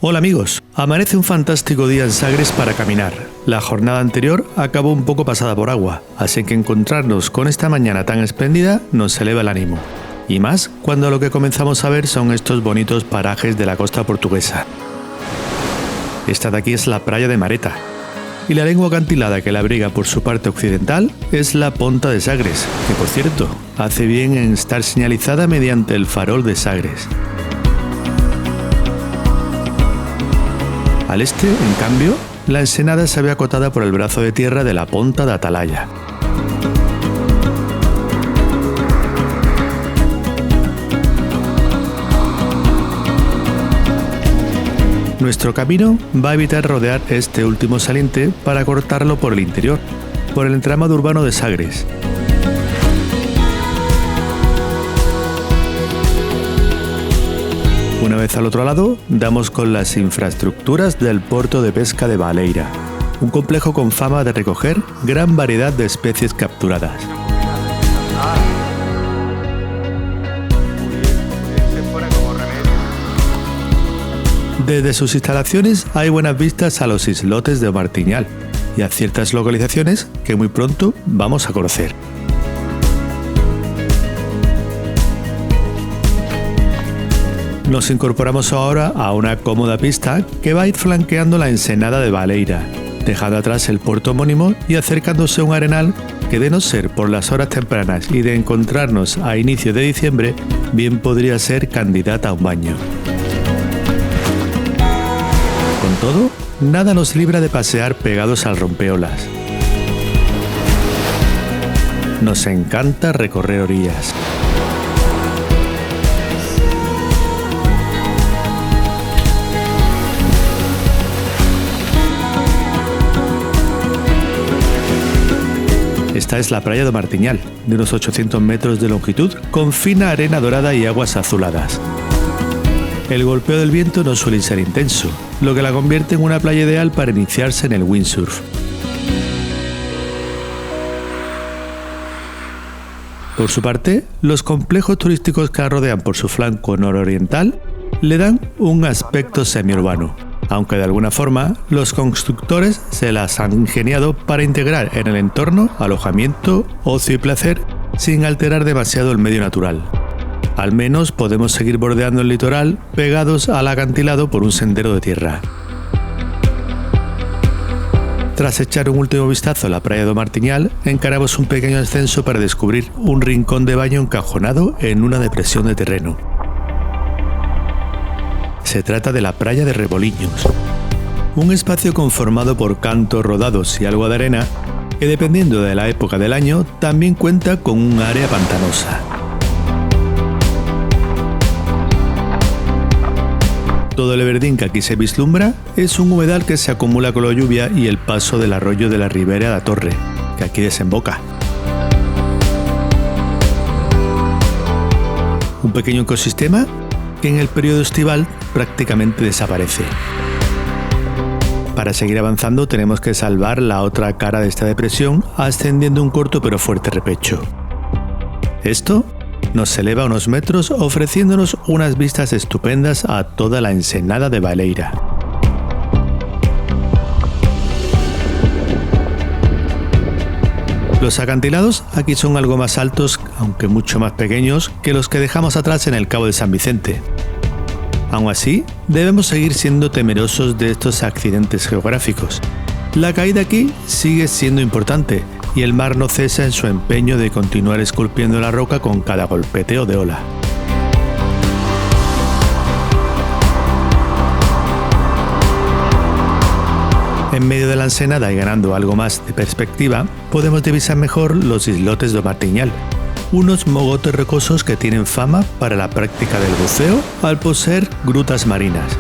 Hola amigos, amanece un fantástico día en Sagres para caminar. La jornada anterior acabó un poco pasada por agua, así que encontrarnos con esta mañana tan espléndida nos eleva el ánimo. Y más cuando lo que comenzamos a ver son estos bonitos parajes de la costa portuguesa. Esta de aquí es la playa de Mareta, y la lengua acantilada que la abriga por su parte occidental es la Ponta de Sagres, que por cierto, hace bien en estar señalizada mediante el farol de Sagres. Al este, en cambio, la ensenada se ve acotada por el brazo de tierra de la Ponta de Atalaya. Nuestro camino va a evitar rodear este último saliente para cortarlo por el interior, por el entramado urbano de Sagres. Una vez al otro lado, damos con las infraestructuras del puerto de pesca de Baleira, un complejo con fama de recoger gran variedad de especies capturadas. Desde sus instalaciones hay buenas vistas a los islotes de Martiñal y a ciertas localizaciones que muy pronto vamos a conocer. Nos incorporamos ahora a una cómoda pista que va a ir flanqueando la ensenada de Baleira, dejando atrás el puerto homónimo y acercándose a un arenal que, de no ser por las horas tempranas y de encontrarnos a inicio de diciembre, bien podría ser candidata a un baño. Con todo, nada nos libra de pasear pegados al rompeolas. Nos encanta recorrer orillas. Esta es la playa de Martiñal, de unos 800 metros de longitud, con fina arena dorada y aguas azuladas. El golpeo del viento no suele ser intenso, lo que la convierte en una playa ideal para iniciarse en el windsurf. Por su parte, los complejos turísticos que la rodean por su flanco nororiental le dan un aspecto semiurbano, aunque de alguna forma los constructores se las han ingeniado para integrar en el entorno alojamiento, ocio y placer sin alterar demasiado el medio natural. Al menos podemos seguir bordeando el litoral pegados al acantilado por un sendero de tierra. Tras echar un último vistazo a la playa de Martiñal, encaramos un pequeño ascenso para descubrir un rincón de baño encajonado en una depresión de terreno. Se trata de la playa de Reboliños, un espacio conformado por cantos rodados y algo de arena que, dependiendo de la época del año, también cuenta con un área pantanosa. Todo el verdín que aquí se vislumbra es un humedal que se acumula con la lluvia y el paso del arroyo de la Ribera da Torre, que aquí desemboca. Un pequeño ecosistema que en el periodo estival prácticamente desaparece. Para seguir avanzando tenemos que salvar la otra cara de esta depresión ascendiendo un corto pero fuerte repecho. Esto nos eleva unos metros ofreciéndonos unas vistas estupendas a toda la ensenada de Baleira. Los acantilados aquí son algo más altos, aunque mucho más pequeños, que los que dejamos atrás en el Cabo de San Vicente. Aún así, debemos seguir siendo temerosos de estos accidentes geográficos. La caída aquí sigue siendo importante y el mar no cesa en su empeño de continuar esculpiendo la roca con cada golpeteo de ola. En medio de la ensenada y ganando algo más de perspectiva, podemos divisar mejor los islotes de Martiñal, unos mogotes rocosos que tienen fama para la práctica del buceo al poseer grutas marinas.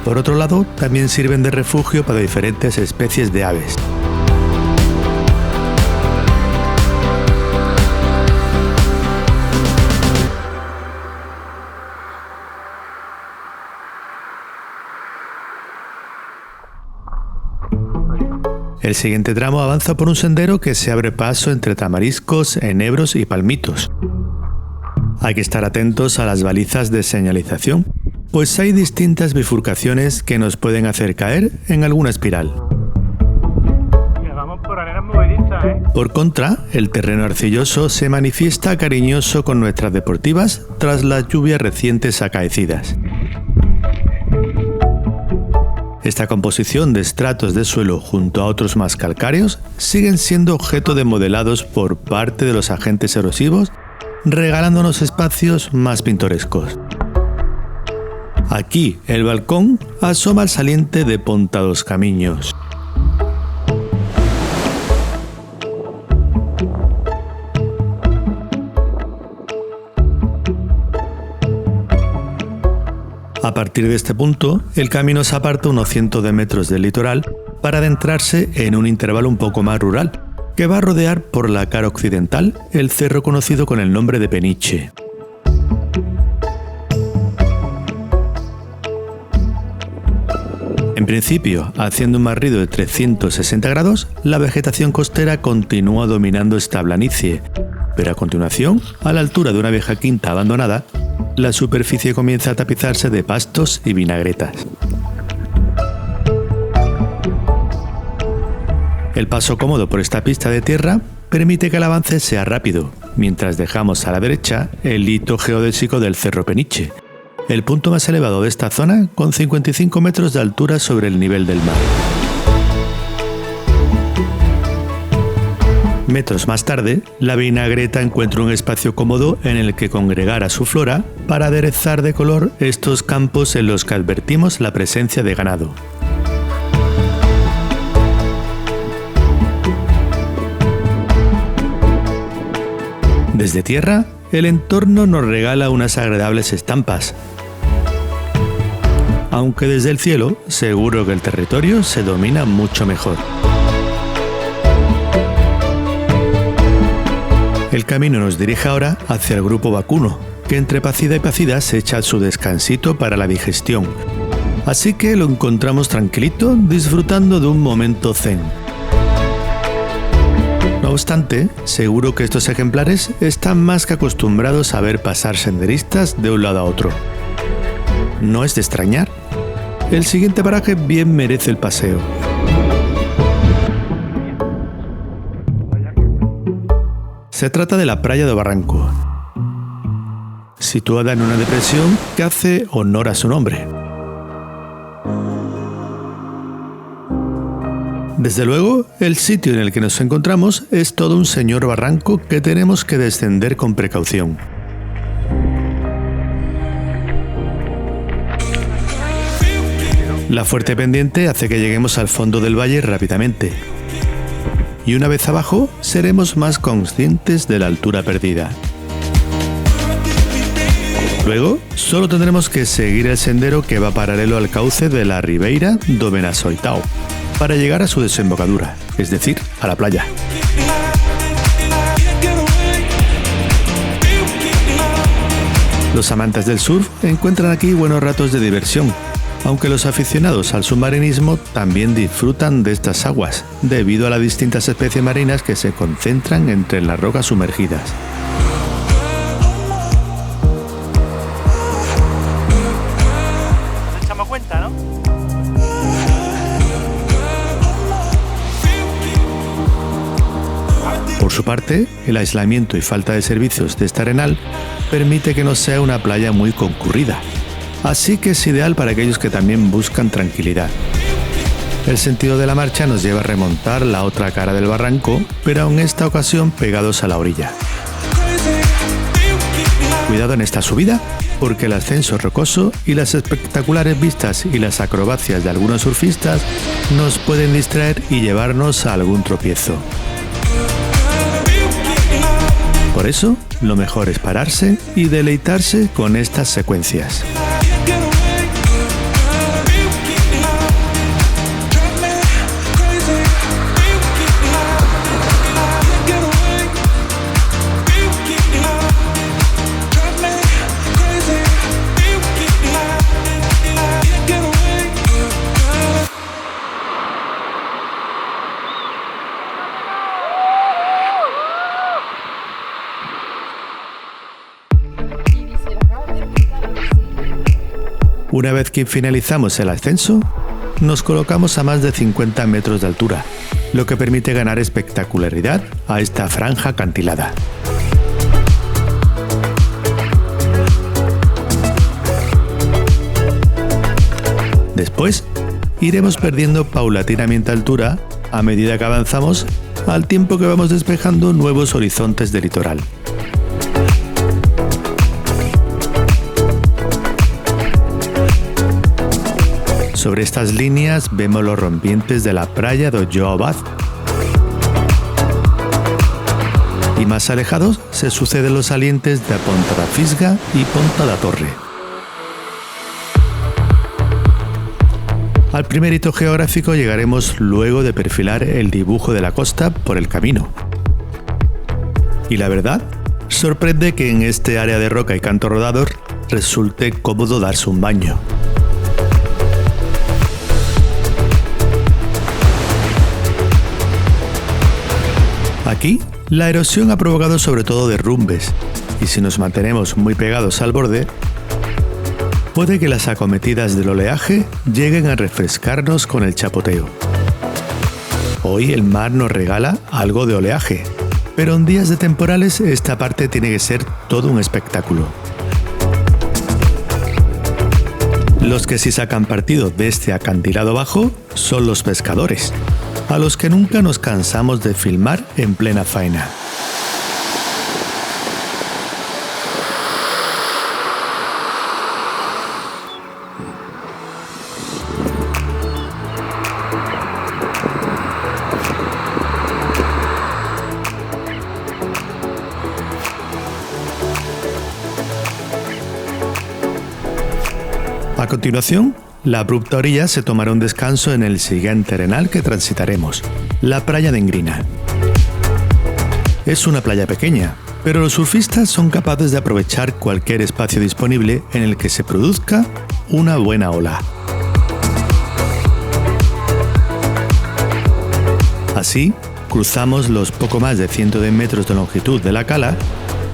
Por otro lado, también sirven de refugio para diferentes especies de aves. El siguiente tramo avanza por un sendero que se abre paso entre tamariscos, enebros y palmitos. Hay que estar atentos a las balizas de señalización, Pues hay distintas bifurcaciones que nos pueden hacer caer en alguna espiral. Vamos por arenas movedizas, ¿eh? Por contra, el terreno arcilloso se manifiesta cariñoso con nuestras deportivas tras las lluvias recientes acaecidas. Esta composición de estratos de suelo junto a otros más calcáreos siguen siendo objeto de modelados por parte de los agentes erosivos, regalándonos espacios más pintorescos. Aquí, el balcón asoma al saliente de Ponta dos Camiños. A partir de este punto, el camino se aparta unos cientos de metros del litoral para adentrarse en un intervalo un poco más rural, que va a rodear por la cara occidental el cerro conocido con el nombre de Peniche. En principio, haciendo un barrido de 360 grados, la vegetación costera continúa dominando esta planicie, pero a continuación, a la altura de una vieja quinta abandonada, la superficie comienza a tapizarse de pastos y vinagretas. El paso cómodo por esta pista de tierra permite que el avance sea rápido, mientras dejamos a la derecha el hito geodésico del Cerro Peniche, el punto más elevado de esta zona con 55 metros de altura sobre el nivel del mar. Metros más tarde, la vinagreta encuentra un espacio cómodo en el que congregar a su flora para aderezar de color estos campos en los que advertimos la presencia de ganado. Desde tierra, el entorno nos regala unas agradables estampas, aunque desde el cielo seguro que el territorio se domina mucho mejor. El camino nos dirige ahora hacia el grupo vacuno, que entre pacida y pacida se echa su descansito para la digestión. Así que lo encontramos tranquilito, disfrutando de un momento zen. No obstante, seguro que estos ejemplares están más que acostumbrados a ver pasar senderistas de un lado a otro. No es de extrañar. El siguiente paraje bien merece el paseo. Se trata de la Praia do Barranco, situada en una depresión que hace honor a su nombre. Desde luego, el sitio en el que nos encontramos es todo un señor barranco que tenemos que descender con precaución. La fuerte pendiente hace que lleguemos al fondo del valle rápidamente. Y una vez abajo, seremos más conscientes de la altura perdida. Luego, solo tendremos que seguir el sendero que va paralelo al cauce de la Ribeira do Menaçoitao para llegar a su desembocadura, es decir, a la playa. Los amantes del surf encuentran aquí buenos ratos de diversión, aunque los aficionados al submarinismo también disfrutan de estas aguas, debido a las distintas especies marinas que se concentran entre las rocas sumergidas. Nos echamos cuenta, ¿no? Por su parte, el aislamiento y falta de servicios de esta arenal permite que no sea una playa muy concurrida, así que es ideal para aquellos que también buscan tranquilidad. El sentido de la marcha nos lleva a remontar la otra cara del barranco, pero en esta ocasión pegados a la orilla. Cuidado en esta subida, porque el ascenso es rocoso y las espectaculares vistas y las acrobacias de algunos surfistas nos pueden distraer y llevarnos a algún tropiezo. Por eso, lo mejor es pararse y deleitarse con estas secuencias. Una vez que finalizamos el ascenso, nos colocamos a más de 50 metros de altura, lo que permite ganar espectacularidad a esta franja acantilada. Después, iremos perdiendo paulatinamente altura a medida que avanzamos, al tiempo que vamos despejando nuevos horizontes de litoral. Sobre estas líneas vemos los rompientes de la playa de Olloa Abad. Y más alejados se suceden los salientes de Ponta da Fisga y Ponta da Torre. Al primer hito geográfico llegaremos luego de perfilar el dibujo de la costa por el camino. Y la verdad, sorprende que en este área de roca y canto rodador resulte cómodo darse un baño. Aquí, la erosión ha provocado sobre todo derrumbes, y si nos mantenemos muy pegados al borde, puede que las acometidas del oleaje lleguen a refrescarnos con el chapoteo. Hoy el mar nos regala algo de oleaje, pero en días de temporales esta parte tiene que ser todo un espectáculo. Los que sí sacan partido de este acantilado bajo son los pescadores, a los que nunca nos cansamos de filmar en plena faena. A continuación, la abrupta orilla se tomará un descanso en el siguiente arenal que transitaremos, la playa de Engrina. Es una playa pequeña, pero los surfistas son capaces de aprovechar cualquier espacio disponible en el que se produzca una buena ola. Así, cruzamos los poco más de 110 metros de longitud de la cala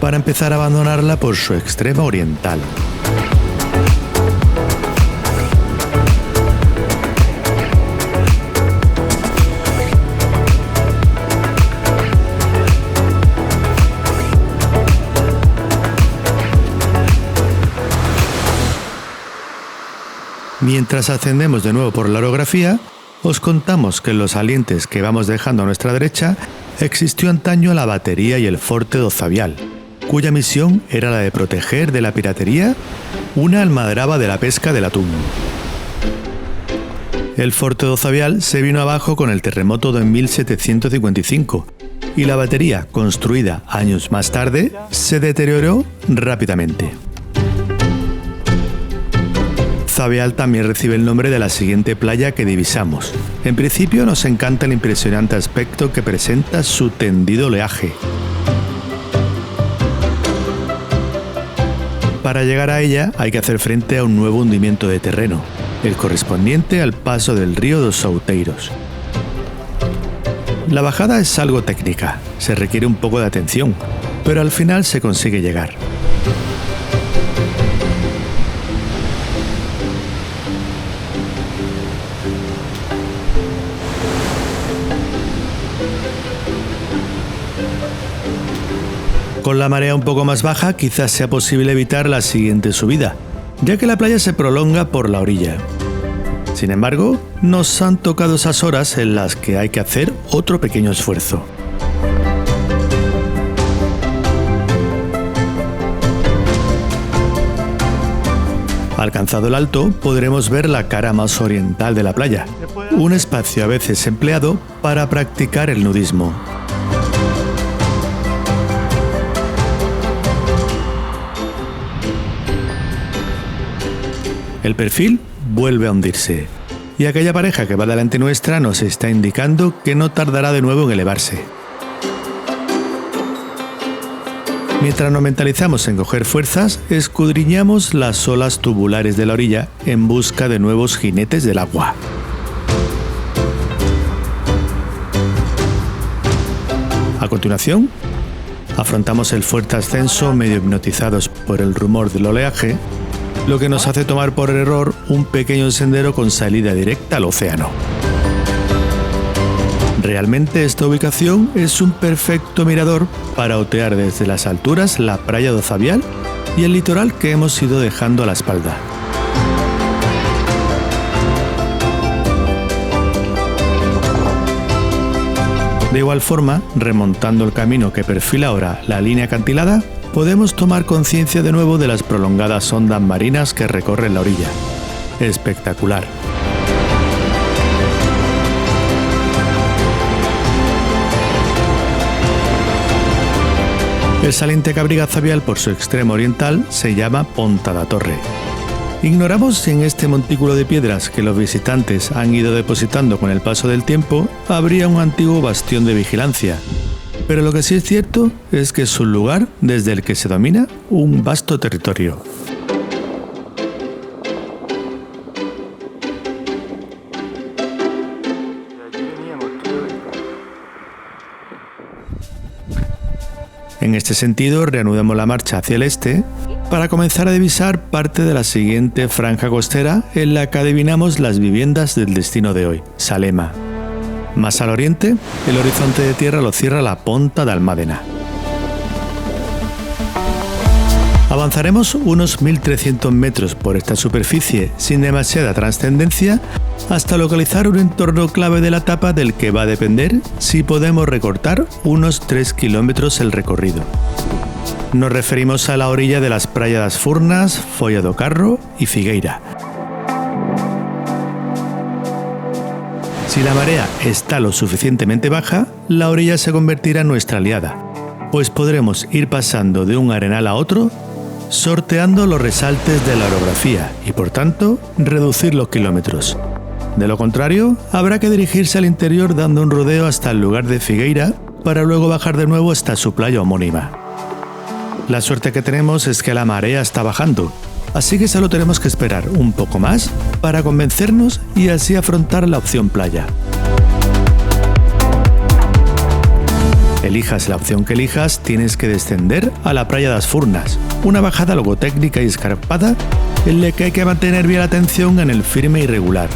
para empezar a abandonarla por su extremo oriental. Mientras ascendemos de nuevo por la orografía, os contamos que en los salientes que vamos dejando a nuestra derecha existió antaño la batería y el forte do Zavial, cuya misión era la de proteger de la piratería una almadraba de la pesca del atún. El forte do Zavial se vino abajo con el terremoto de 1755 y la batería, construida años más tarde, se deterioró rápidamente. Zavial también recibe el nombre de la siguiente playa que divisamos. En principio nos encanta el impresionante aspecto que presenta su tendido oleaje. Para llegar a ella hay que hacer frente a un nuevo hundimiento de terreno, el correspondiente al paso del río dos Outeiros. La bajada es algo técnica, se requiere un poco de atención, pero al final se consigue llegar. Con la marea un poco más baja, quizás sea posible evitar la siguiente subida, ya que la playa se prolonga por la orilla. Sin embargo, nos han tocado esas horas en las que hay que hacer otro pequeño esfuerzo. Alcanzado el alto, podremos ver la cara más oriental de la playa, un espacio a veces empleado para practicar el nudismo. El perfil vuelve a hundirse, y aquella pareja que va delante nuestra nos está indicando que no tardará de nuevo en elevarse. Mientras nos mentalizamos en coger fuerzas, escudriñamos las olas tubulares de la orilla en busca de nuevos jinetes del agua. A continuación, afrontamos el fuerte ascenso medio hipnotizados por el rumor del oleaje lo que nos hace tomar por error un pequeño sendero con salida directa al océano. Realmente esta ubicación es un perfecto mirador para otear desde las alturas la playa do Zavial y el litoral que hemos ido dejando a la espalda. De igual forma, remontando el camino que perfila ahora la línea acantilada, podemos tomar conciencia de nuevo de las prolongadas ondas marinas que recorren la orilla. Espectacular. El saliente que abriga Zavial por su extremo oriental se llama Ponta da Torre. Ignoramos si en este montículo de piedras que los visitantes han ido depositando con el paso del tiempo habría un antiguo bastión de vigilancia, pero lo que sí es cierto es que es un lugar desde el que se domina un vasto territorio. En este sentido, reanudamos la marcha hacia el este para comenzar a divisar parte de la siguiente franja costera en la que adivinamos las viviendas del destino de hoy, Salema. Más al oriente, el horizonte de tierra lo cierra la Ponta de Almádena. Avanzaremos unos 1300 metros por esta superficie sin demasiada trascendencia hasta localizar un entorno clave de la etapa del que va a depender si podemos recortar unos 3 kilómetros el recorrido. Nos referimos a la orilla de las Praias das Furnas, Folla do Carro y Figueira. Si la marea está lo suficientemente baja, la orilla se convertirá en nuestra aliada, pues podremos ir pasando de un arenal a otro, sorteando los resaltes de la orografía y, por tanto, reducir los kilómetros. De lo contrario, habrá que dirigirse al interior dando un rodeo hasta el lugar de Figueira para luego bajar de nuevo hasta su playa homónima. La suerte que tenemos es que la marea está bajando, así que solo tenemos que esperar un poco más para convencernos y así afrontar la opción playa. Elijas la opción que elijas, tienes que descender a la Praia das Furnas, una bajada logotécnica y escarpada en la que hay que mantener bien la atención en el firme y regular.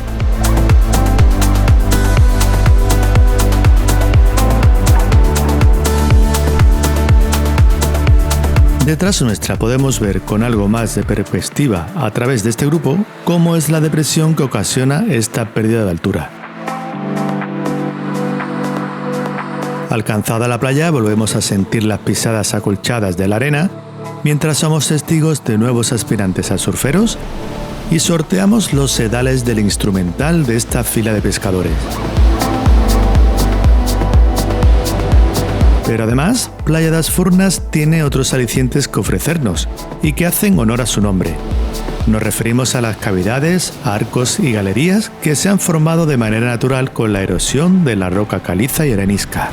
Detrás nuestra podemos ver con algo más de perspectiva a través de este grupo cómo es la depresión que ocasiona esta pérdida de altura. Alcanzada la playa, volvemos a sentir las pisadas acolchadas de la arena, mientras somos testigos de nuevos aspirantes a surferos y sorteamos los sedales del instrumental de esta fila de pescadores. Pero además, Playa das Furnas tiene otros alicientes que ofrecernos y que hacen honor a su nombre. Nos referimos a las cavidades, arcos y galerías que se han formado de manera natural con la erosión de la roca caliza y arenisca.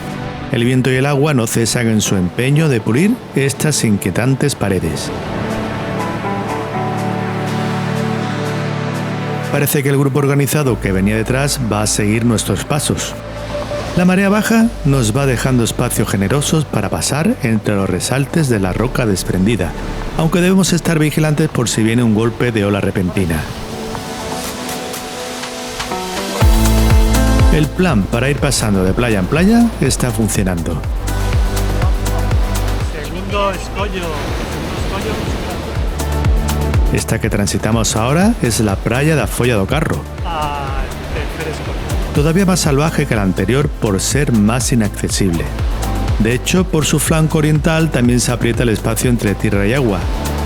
El viento y el agua no cesan en su empeño de pulir estas inquietantes paredes. Parece que el grupo organizado que venía detrás va a seguir nuestros pasos. La marea baja nos va dejando espacios generosos para pasar entre los resaltes de la roca desprendida, aunque debemos estar vigilantes por si viene un golpe de ola repentina. El plan para ir pasando de playa en playa está funcionando. Segundo escollo. Esta que transitamos ahora es la Praia da Folla do Carro. Todavía más salvaje que la anterior por ser más inaccesible. De hecho, por su flanco oriental también se aprieta el espacio entre tierra y agua,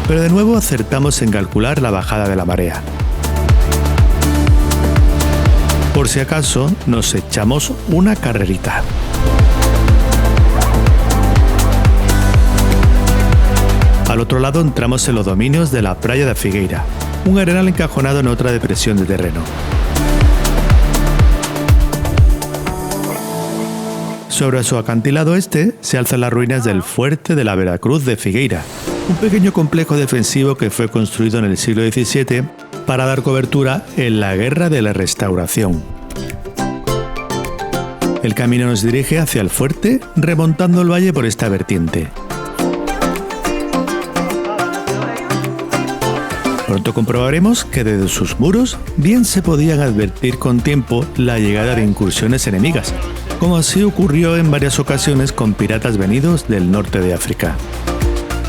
pero de nuevo acertamos en calcular la bajada de la marea. Por si acaso, nos echamos una carrerita. Al otro lado entramos en los dominios de la Praia da Figueira, un arenal encajonado en otra depresión de terreno. Sobre su acantilado este se alzan las ruinas del fuerte de la Veracruz de Figueira, un pequeño complejo defensivo que fue construido en el siglo XVII para dar cobertura en la Guerra de la Restauración. El camino nos dirige hacia el fuerte, remontando el valle por esta vertiente. Pronto comprobaremos que desde sus muros bien se podían advertir con tiempo la llegada de incursiones enemigas, como así ocurrió en varias ocasiones con piratas venidos del norte de África.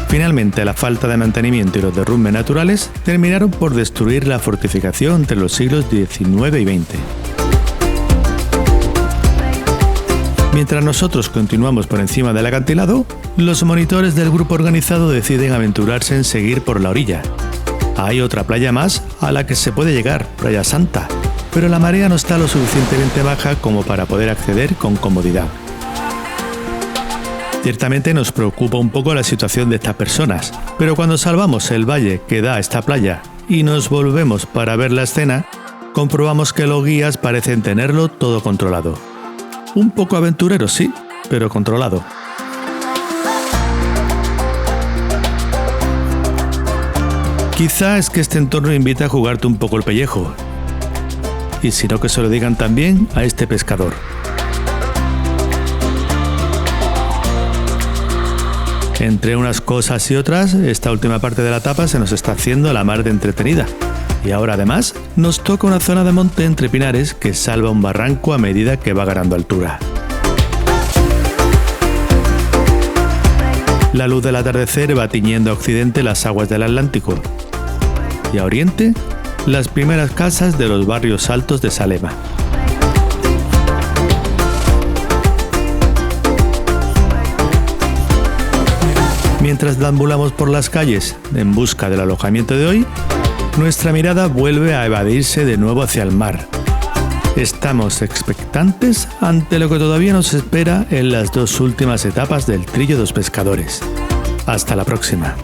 Finalmente, la falta de mantenimiento y los derrumbes naturales terminaron por destruir la fortificación entre los siglos XIX y XX. Mientras nosotros continuamos por encima del acantilado, los monitores del grupo organizado deciden aventurarse en seguir por la orilla. Hay otra playa más a la que se puede llegar, Playa Santa, pero la marea no está lo suficientemente baja como para poder acceder con comodidad. Ciertamente nos preocupa un poco la situación de estas personas, pero cuando salvamos el valle que da a esta playa y nos volvemos para ver la escena, comprobamos que los guías parecen tenerlo todo controlado. Un poco aventurero, sí, pero controlado. Quizá es que este entorno invita a jugarte un poco el pellejo. Y si no, que se lo digan también a este pescador. Entre unas cosas y otras, esta última parte de la etapa se nos está haciendo la mar de entretenida. Y ahora además nos toca una zona de monte entre pinares que salva un barranco a medida que va ganando altura. La luz del atardecer va tiñendo a occidente las aguas del Atlántico y a oriente las primeras casas de los barrios altos de Salema. Mientras deambulamos por las calles en busca del alojamiento de hoy, nuestra mirada vuelve a evadirse de nuevo hacia el mar. Estamos expectantes ante lo que todavía nos espera en las dos últimas etapas del Trillo dos Pescadores. Hasta la próxima.